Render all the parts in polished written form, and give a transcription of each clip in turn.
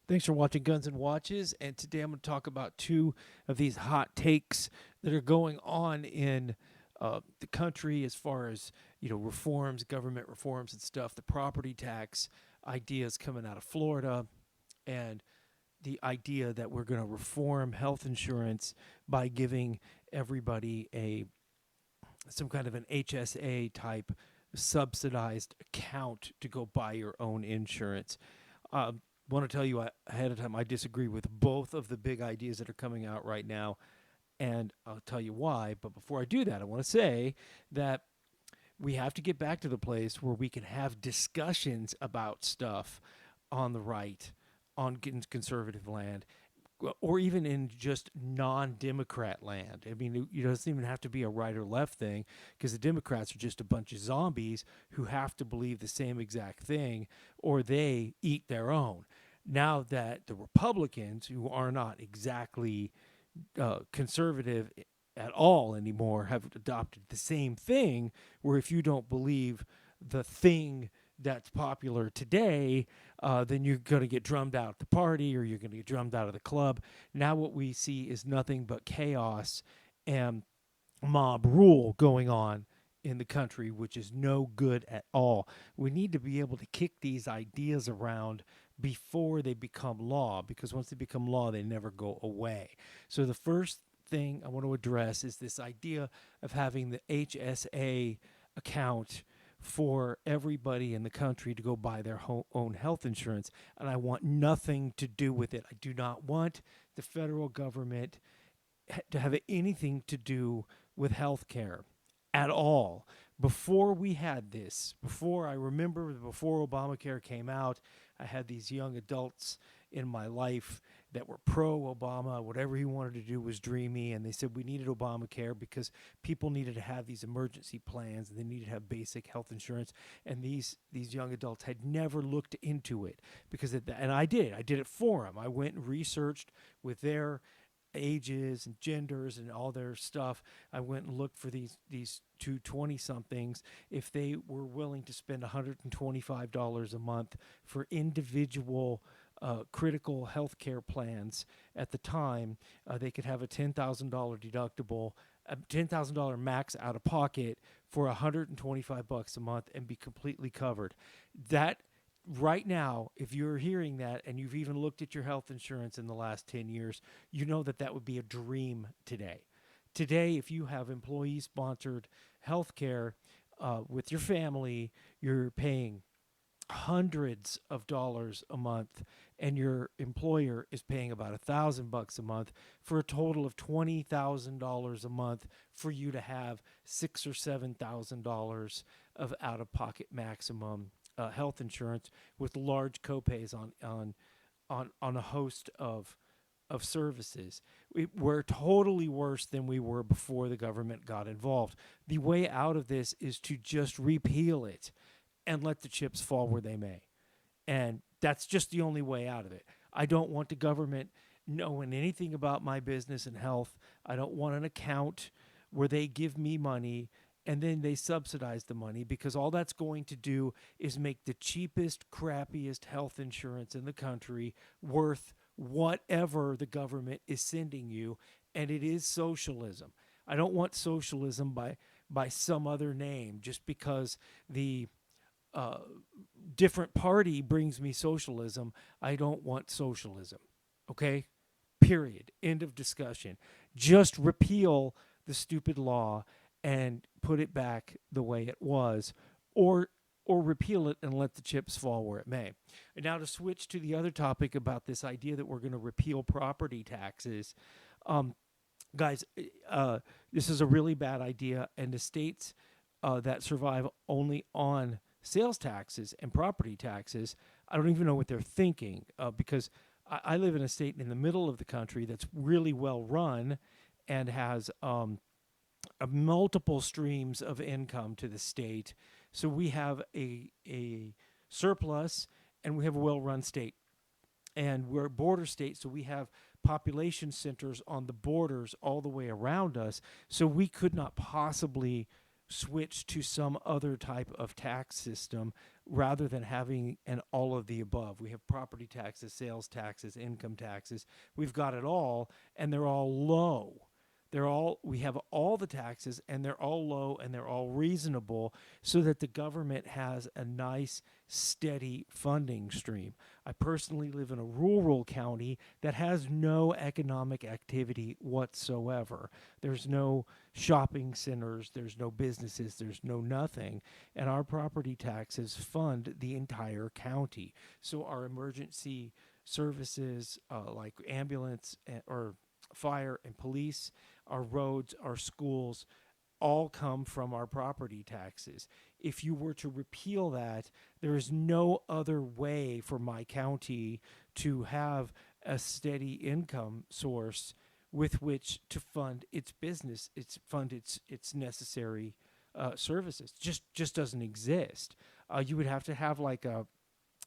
Thanks for watching Guns and Watches. And today I'm going to talk about two of these hot takes that are going on in the country as far as reforms, government reforms and stuff. The property tax ideas coming out of Florida, and the idea that we're going to reform health insurance by giving everybody a some kind of an HSA type subsidized account to go buy your own insurance. Want to tell you ahead of time, I disagree with both of the big ideas that are coming out right now, and I'll tell you why. But before I do that, I want to say that we have to get back to the place where we can have discussions about stuff on the right, on conservative land, or even in just non-Democrat land. I mean, it doesn't even have to be a right or left thing, because the Democrats are just a bunch of zombies who have to believe the same exact thing, or they eat their own. Now that the Republicans, who are not exactly conservative at all anymore, have adopted the same thing, where if you don't believe the thing that's popular today, then you're going to get drummed out at the party, or you're going to get drummed out of the club. Now what we see is nothing but chaos and mob rule going on in the country, which is no good at all. We need to be able to kick these ideas around before they become law, because once they become law, they never go away. So the first thing I want to address is this idea of having the HSA account for everybody in the country to go buy their own health insurance. And I want nothing to do with it. I do not want the federal government to have anything to do with health care at all. Before we had this, before Obamacare came out, I had these young adults in my life that were pro Obama. Whatever he wanted to do was dreamy, and they said we needed Obamacare because people needed to have these emergency plans and they needed to have basic health insurance. And these young adults had never looked into it, and I did it for them. I went and researched with their ages and genders and all their stuff. I went and looked for these two 20 somethings if they were willing to spend $125 a month for individual critical health care plans. At the time, they could have a $10,000 deductible, a $10,000 max out of pocket for $125 a month and be completely covered. That right now, if you're hearing that and you've even looked at your health insurance in the last 10 years, you know that that would be a dream today. Today, if you have employee sponsored health care with your family, you're paying hundreds of dollars a month, and your employer is paying about $1,000 a month, for a total of $20,000 a month for you to have $6,000 or $7,000 of out of pocket maximum health insurance, with large copays on a host of services. We're totally worse than we were before the government got involved. The way out of this is to just repeal it and let the chips fall where they may. And that's just the only way out of it. I don't want the government knowing anything about my business and health. I don't want an account where they give me money and then they subsidize the money, because all that's going to do is make the cheapest, crappiest health insurance in the country worth whatever the government is sending you. And it is socialism. I don't want socialism by some other name just because the uh, different party brings me socialism. I don't want socialism. Okay? Period. End of discussion. Just repeal the stupid law and put it back the way it was, or repeal it and let the chips fall where it may. And now to switch to the other topic about this idea that we're going to repeal property taxes. Um, Guys, this is a really bad idea, and the states that survive only on sales taxes and property taxes, I don't even know what they're thinking, because I live in a state in the middle of the country that's really well run and has multiple streams of income to the state. So we have a surplus, and we have a well run state. And we're a border state, so we have population centers on the borders all the way around us. So we could not possibly switch to some other type of tax system rather than having an all of the above. We have property taxes, sales taxes, income taxes. We've got it all, and they're all low. We have all the taxes, and they're all low, and they're all reasonable, so that the government has a nice steady funding stream. I personally live in a rural county that has no economic activity whatsoever. There's no shopping centers, there's no businesses, there's no nothing, and our property taxes fund the entire county. So our emergency services, like ambulance or fire and police, our roads, our schools, all come from our property taxes. If you were to repeal that, there is no other way for my county to have a steady income source with which to fund its business, its necessary services. Just doesn't exist. You would have to have like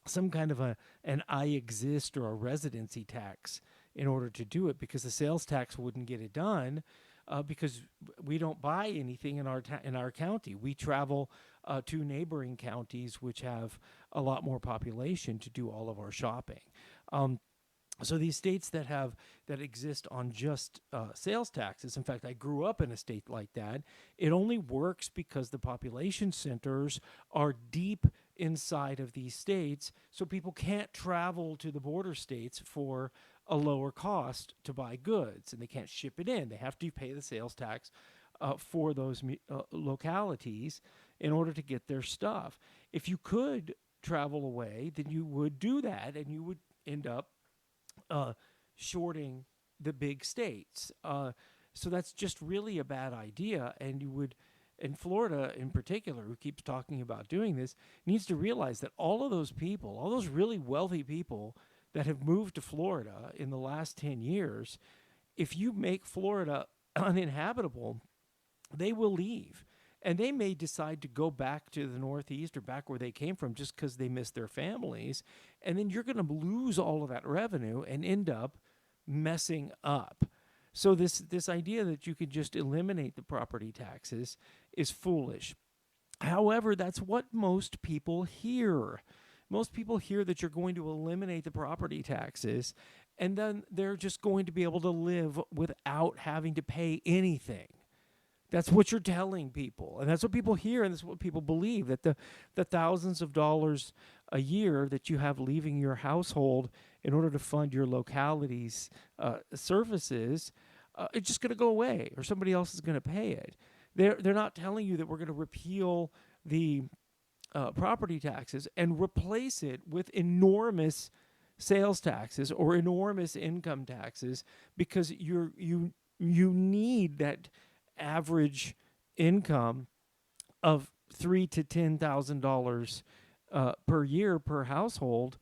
some kind of an I exist or a residency tax in order to do it, because the sales tax wouldn't get it done, because we don't buy anything in our county. We travel to neighboring counties which have a lot more population to do all of our shopping. So these states that exist on just sales taxes. In fact, I grew up in a state like that. It only works because the population centers are deep inside of these states, so people can't travel to the border states for a lower cost to buy goods, and they can't ship it in. They have to pay the sales tax for those localities in order to get their stuff. If you could travel away, then you would do that, and you would end up shorting the big states. So that's just really a bad idea, and you would, in Florida in particular, who keeps talking about doing this, needs to realize that all of those people, all those really wealthy people that have moved to Florida in the last 10 years, if you make Florida uninhabitable, they will leave. And they may decide to go back to the Northeast or back where they came from just because they miss their families. And then you're going to lose all of that revenue and end up messing up. So this idea that you could just eliminate the property taxes is foolish. However, that's what most people hear. Most people hear that you're going to eliminate the property taxes, and then they're just going to be able to live without having to pay anything. That's what you're telling people, and that's what people hear, and that's what people believe, that the thousands of dollars a year that you have leaving your household in order to fund your locality's services, it's just going to go away, or somebody else is going to pay it. They're not telling you that we're going to repeal the property taxes and replace it with enormous sales taxes or enormous income taxes, because you need that average income of $3,000 to $10,000 per year per household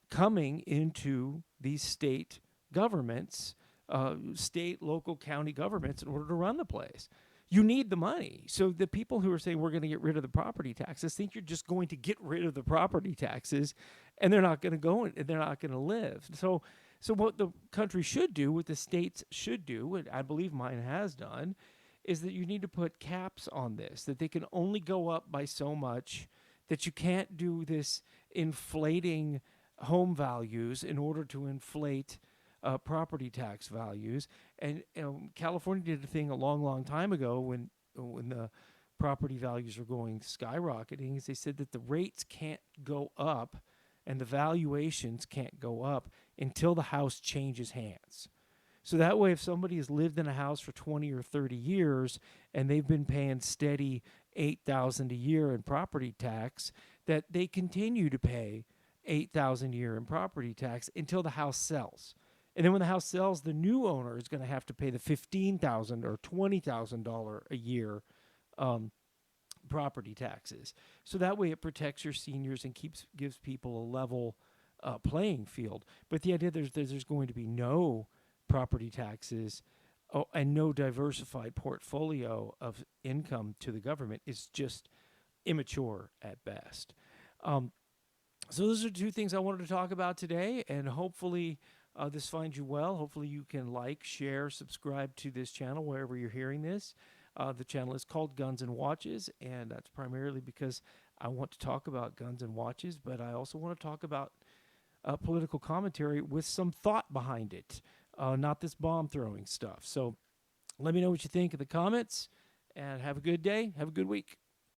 coming into these state governments, state, local, county governments, in order to run the place. You need the money. So the people who are saying we're going to get rid of the property taxes think you're just going to get rid of the property taxes, and they're not going to go and they're not going to live. So what the country should do, what the states should do, what I believe mine has done, is that you need to put caps on this, that they can only go up by so much, that you can't do this inflating home values in order to inflate property tax values. And California did a thing a long time ago when the property values were going skyrocketing, is they said that the rates can't go up and the valuations can't go up until the house changes hands. So that way, if somebody has lived in a house for 20 or 30 years and they've been paying steady $8,000 a year in property tax, that they continue to pay $8,000 a year in property tax until the house sells. And then when the house sells, the new owner is going to have to pay the $15,000 or $20,000 a year property taxes. So that way it protects your seniors and gives people a level playing field. But the idea there's going to be no property taxes and no diversified portfolio of income to the government is just immature at best. So those are two things I wanted to talk about today, and hopefully this finds you well. Hopefully you can like, share, subscribe to this channel wherever you're hearing this. The channel is called Guns and Watches, and that's primarily because I want to talk about guns and watches, but I also want to talk about political commentary with some thought behind it, not this bomb throwing stuff. So let me know what you think in the comments, and have a good day. Have a good week.